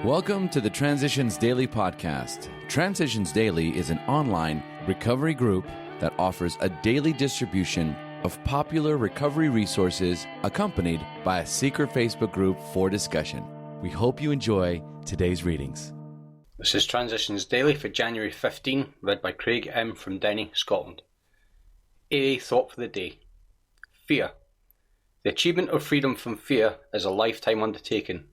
Welcome to the Transitions Daily podcast. Transitions Daily is an online recovery group that offers a daily distribution of popular recovery resources accompanied by a secret Facebook group for discussion. We hope you enjoy today's readings. This is Transitions Daily for January 15, read by Craig M. from Denny, Scotland. AA Thought for the Day. Fear. The achievement of freedom from fear is a lifetime undertaking,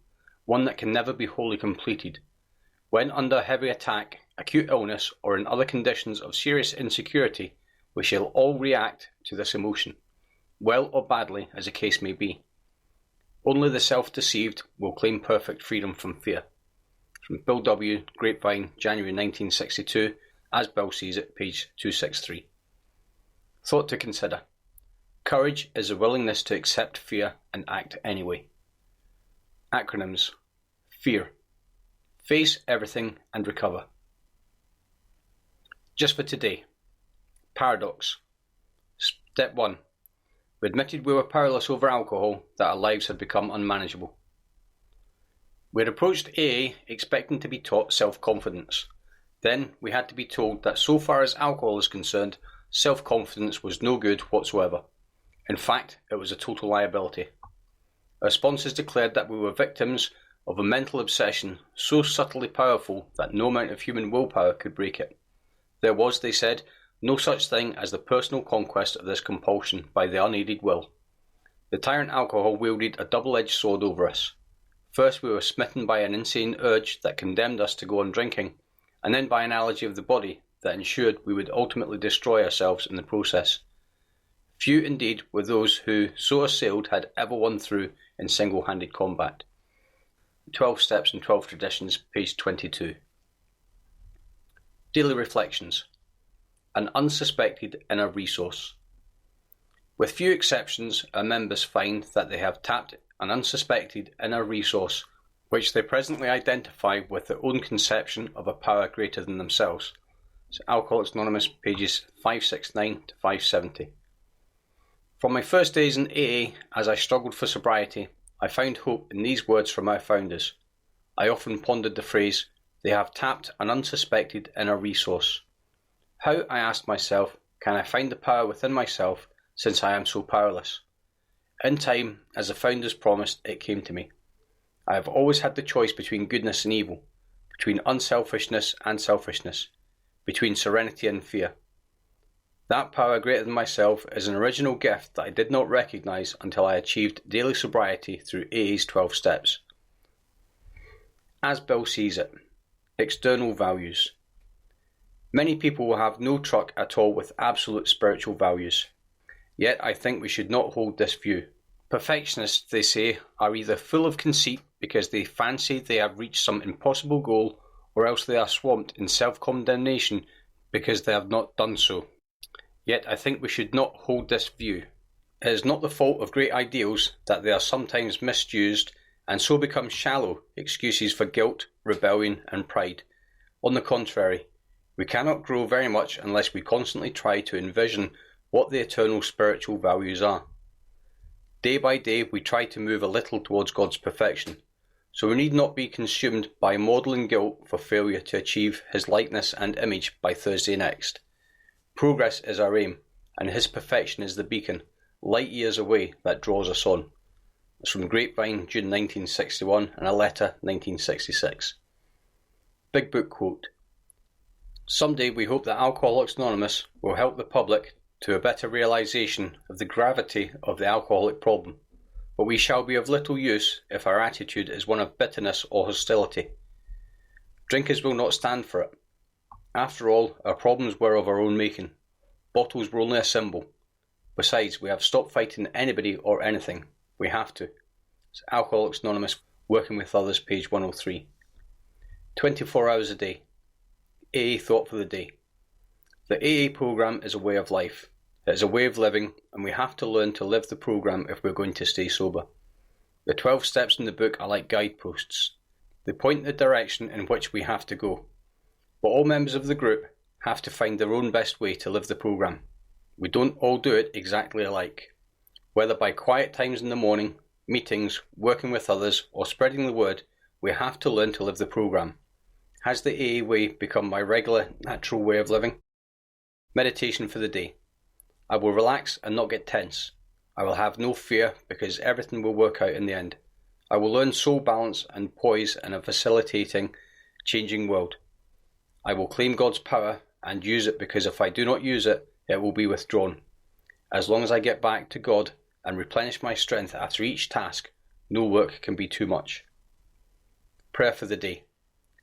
one that can never be wholly completed. When under heavy attack, acute illness, or in other conditions of serious insecurity, we shall all react to this emotion, well or badly as the case may be. Only the self-deceived will claim perfect freedom from fear. From Bill W., Grapevine, January 1962, as Bill sees it, page 263. Thought to consider. Courage is the willingness to accept fear and act anyway. Acronyms. Fear. Face everything and recover. Just for today. Paradox. Step 1. We admitted we were powerless over alcohol, that our lives had become unmanageable. We had approached AA expecting to be taught self-confidence. Then we had to be told that so far as alcohol is concerned, self-confidence was no good whatsoever. In fact, it was a total liability. Our sponsors declared that we were victims of a mental obsession so subtly powerful that no amount of human willpower could break it. There was, they said, no such thing as the personal conquest of this compulsion by the unaided will. The tyrant alcohol wielded a double-edged sword over us. First we were smitten by an insane urge that condemned us to go on drinking, and then by an allergy of the body that ensured we would ultimately destroy ourselves in the process. Few indeed were those who, so assailed, had ever won through in single-handed combat. 12 Steps and 12 Traditions, page 22. Daily Reflections. An unsuspected inner resource. With few exceptions, our members find that they have tapped an unsuspected inner resource, which they presently identify with their own conception of a power greater than themselves. It's Alcoholics Anonymous, pages 569 to 570. From my first days in AA, as I struggled for sobriety, I found hope in these words from our founders. I often pondered the phrase, "They have tapped an unsuspected inner resource." How, I asked myself, can I find the power within myself since I am so powerless? In time, as the founders promised, it came to me. I have always had the choice between goodness and evil, between unselfishness and selfishness, between serenity and fear. That power greater than myself is an original gift that I did not recognize until I achieved daily sobriety through AA's 12 steps. As Bill sees it, external values. Many people will have no truck at all with absolute spiritual values. Yet I think we should not hold this view. Perfectionists, they say, are either full of conceit because they fancy they have reached some impossible goal, or else they are swamped in self-condemnation because they have not done so. Yet I think we should not hold this view. It is not the fault of great ideals that they are sometimes misused and so become shallow excuses for guilt, rebellion and pride. On the contrary, we cannot grow very much unless we constantly try to envision what the eternal spiritual values are. Day by day we try to move a little towards God's perfection, so we need not be consumed by maudlin guilt for failure to achieve His likeness and image by Thursday next. Progress is our aim, and His perfection is the beacon, light years away, that draws us on. It's from Grapevine, June 1961, and a letter 1966. Big Book quote. Someday we hope that Alcoholics Anonymous will help the public to a better realization of the gravity of the alcoholic problem, but we shall be of little use if our attitude is one of bitterness or hostility. Drinkers will not stand for it. After all, our problems were of our own making. Bottles were only a symbol. Besides, we have stopped fighting anybody or anything. We have to. It's Alcoholics Anonymous, Working with Others, page 103. 24 hours a day. AA Thought for the Day. The AA program is a way of life. It is a way of living, and we have to learn to live the program if we're going to stay sober. The 12 steps in the book are like guideposts. They point the direction in which we have to go. But all members of the group have to find their own best way to live the program. We don't all do it exactly alike. Whether by quiet times in the morning, meetings, working with others, or spreading the word, we have to learn to live the program. Has the AA way become my regular, natural way of living? Meditation for the day. I will relax and not get tense. I will have no fear because everything will work out in the end. I will learn soul balance and poise in a facilitating, changing world. I will claim God's power and use it because if I do not use it, it will be withdrawn. As long as I get back to God and replenish my strength after each task, no work can be too much. Prayer for the day.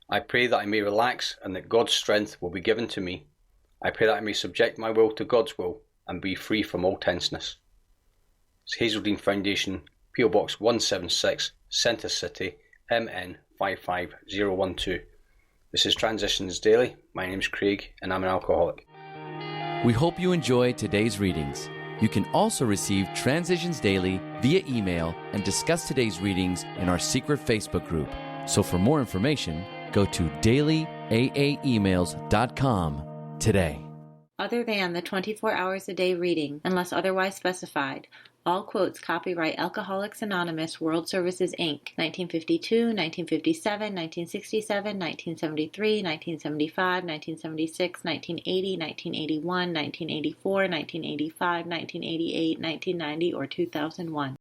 I pray that I may relax and that God's strength will be given to me. I pray that I may subject my will to God's will and be free from all tenseness. It's Hazeldean Foundation, PO Box 176, Centre City, MN 55012. This is Transitions Daily. My name's Craig and I'm an alcoholic. We hope you enjoyed today's readings. You can also receive Transitions Daily via email and discuss today's readings in our secret Facebook group. So for more information, go to dailyaaemails.com today. Other than the 24 hours a day reading, unless otherwise specified, all quotes copyright Alcoholics Anonymous World Services, Inc., 1952, 1957, 1967, 1973, 1975, 1976, 1980, 1981, 1984, 1985, 1988, 1990, or 2001.